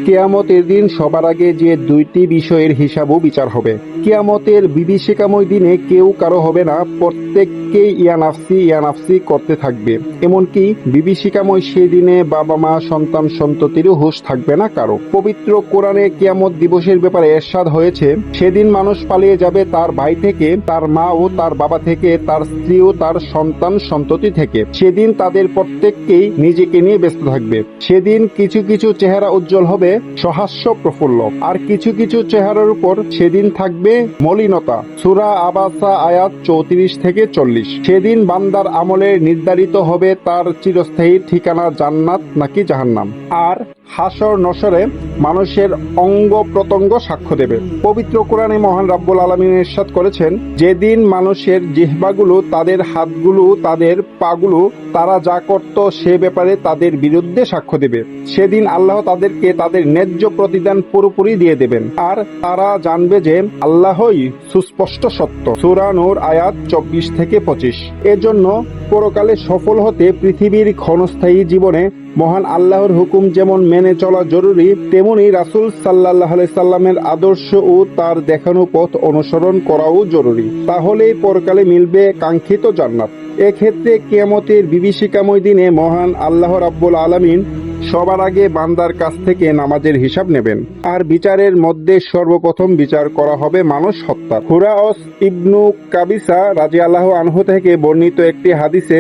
কিয়ামতের দিন সবার আগে যে দুইটি বিষয়ের হিসাব ও বিচার হবে। কিয়ামতের বিভীষিকাময় দিনে কেউ কারো হবে না, প্রত্যেককেই ইয়ানাফসি করতে থাকবে। এমনকি বিভীষিকাময় সেদিনে বাবা মা সন্তান সন্ততিরও হুঁশ থাকবে না কারো। পবিত্র কোরআনে কিয়ামত দিবসের ব্যাপারে এরশাদ হয়েছে, সেদিন মানুষ পালিয়ে যাবে তার ভাই থেকে, তার মা ও তার বাবা থেকে, তার স্ত্রী ও তার সন্তান সন্ততি থেকে। সেদিন তাদের প্রত্যেককেই নিজেকে নিয়ে ব্যস্ত থাকবে। সেদিন কিছু কিছু চেহারা উজ্জ্বল হবে, সহাস্য প্রফুল্ল, আর কিছু কিছু চেহারার উপর সেদিন থাকবে মলিনতা। সূরা আবাসা আয়াত 34 থেকে 40। সেদিন বান্দার আমলে নির্ধারিত হবে তার চিরস্থায়ী ঠিকানা জান্নাত নাকি জাহান্নাম। আর হাসর নসরে মানুষের অঙ্গ প্রত্যঙ্গ সাক্ষ্য দেবে। পবিত্র কোরআনে মহান রাব্বুল আলামিন ইরশাদ করেছেন, যেদিন মানুষের জিহ্বাগুলো, তাদের হাতগুলো, তাদের পাগুলো তারা যা করত সে ব্যাপারে তাদের বিরুদ্ধে সাক্ষ্য দেবে। সেদিন আল্লাহ তাদেরকে তাদের ন্যায্য প্রতিদান পুরোপুরি দিয়ে দেবেন, আর তারা জানবে যে আল্লাহই সুস্পষ্ট সত্য। সূরা নূর আয়াত 24 থেকে 25। এজন্য পরকালে সফল হতে পৃথিবীর ক্ষণস্থায়ী জীবনে মহান আল্লাহর হুকুম যেমন মেনে চলা জরুরি, তেমনি রাসূল সাল্লাল্লাহু আলাইহি সাল্লামের আদর্শ ও তার দেখানো পথ অনুসরণ করাও জরুরি। তাহলেই পরকালে মিলবে কাঙ্ক্ষিত জান্নাত। এক্ষেত্রে কিয়ামতের বিভীষিকাময় দিনে মহান আল্লাহ রাব্বুল আলামিন সবার আগে বান্দার কাছ থেকে নামাজের হিসাব নেবেন। আর বিচারের মধ্যে সর্বপ্রথম বিচার করা হবে মানুষ হত্যা। হুরায়স ইবনু কাবিসা রাদিয়াল্লাহু আনহু থেকে বর্ণিত একটি হাদিসে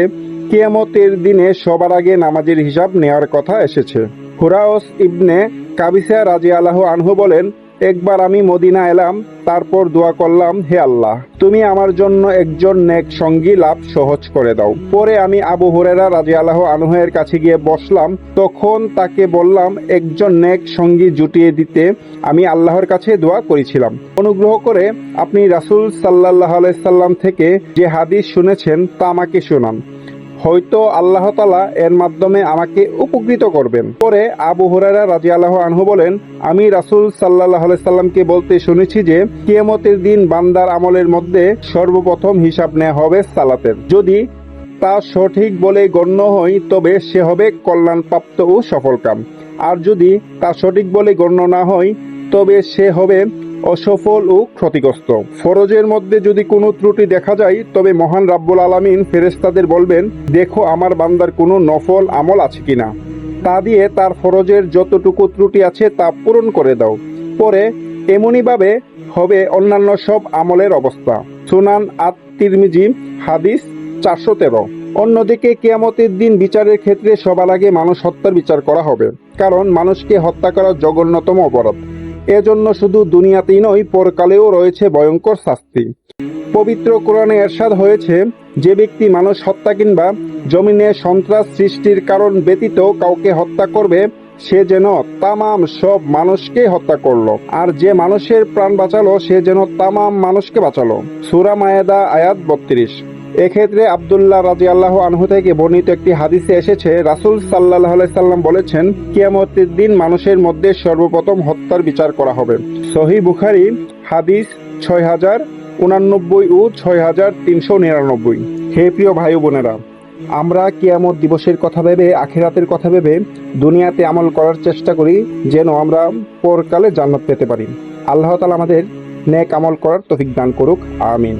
কিয়ামতের দিনে সবার আগে নামাজের হিসাব নেওয়ার কথা এসেছে। হুরায়স ইবনে কাবিসা রাদিয়াল্লাহু আনহু বলেন, একবার আমি মদিনা এলাম, তারপর দোয়া করলাম, হে আল্লাহ, তুমি আমার জন্য একজন নেক সঙ্গী লাভ সহজ করে দাও। পরে আমি আবু হুরায়রা রাদিয়াল্লাহু আনহু এর কাছে গিয়ে বসলাম। তখন তাকে বললাম, একজন নেক সঙ্গী জুটিয়ে দিতে আমি আল্লাহর কাছে দোয়া করেছিলাম। অনুগ্রহ করে আপনি রাসূল সাল্লাল্লাহু আলাইহি সাল্লাম থেকে যে হাদিস শুনেছেন তা আমাকে শোনান, হয়তো আল্লাহ তাআলা এর মাধ্যমে আমাকে উপকৃত করবেন। পরে আবু হুরায়রা রাদিয়াল্লাহু আনহু বলেন, আমি রাসূল সাল্লাল্লাহু আলাইহি সাল্লামকে বলতে শুনেছি যে কিয়ামতের দিন বান্দার আমলের মধ্যে সর্বপ্রথম হিসাব নেওয়া হবে সালাতের। যদি তা সঠিক বলে গণ্য হয় তবে সে হবে কল্যাণপ্রাপ্ত ও সফলকাম, আর যদি তা সঠিক বলে গণ্য না হয় তবে সে হবে অসফল ও ক্ষতিগ্রস্ত। ফরজের মধ্যে যদি কোনো ত্রুটি দেখা যায় তবে মহান রাব্বুল আলামিন ফেরেশতাদের বলবেন, দেখো আমার বান্দার কোনো নফল আমল আছে কিনা, তা দিয়ে তার ফরজের যতটুকু ত্রুটি আছে তা পূরণ করে দাও। পরে এমনিভাবে হবে অন্যান্য সব আমলের অবস্থা। সুনান আত-তিরমিজি হাদিস 413। অন্যদিকে কিয়ামতের দিন বিচারের ক্ষেত্রে সবার আগে মানুষ হত্যার বিচার করা হবে, কারণ মানুষকে হত্যা করা জঘন্যতম অপরাধ। এজন্য শুধু দুনিয়াতেই নয়, পরকালেও রয়েছে ভয়ঙ্কর শাস্তি। পবিত্র কোরআনে এরশাদ হয়েছে, যে ব্যক্তি মানুষ হত্যা কিংবা জমিনে সন্ত্রাস সৃষ্টির কারণ ব্যতীত কাউকে হত্যা করবে সে যেন তামাম সব মানুষকে হত্যা করলো, আর যে মানুষের প্রাণ বাঁচালো সে যেন তামাম মানুষকে বাঁচালো। সূরা মায়েদা আয়াত 32। এক্ষেত্রে আব্দুল্লাহ রাদিয়াল্লাহু আনহু থেকে বর্ণিত একটি হাদিসে এসেছে, রাসূল সাল্লাল্লাহু আলাইহি সাল্লাম বলেছেন, কিয়ামতের দিন মানুষের মধ্যে সর্বপ্রথম হত্যার বিচার করা হবে। সহিহ বুখারী হাদিস 6089 ও 6399। হে প্রিয় ভাই বোনেরা, আমরা কিয়ামত দিবসের কথা ভেবে, আখিরাতের কথা ভেবে দুনিয়াতে আমল করার চেষ্টা করি যেন আমরা পরকালে জান্নাত পেতে পারি। আল্লাহ তাআলা আমাদের নেক আমল করার তৌফিক দান করুক। আমিন।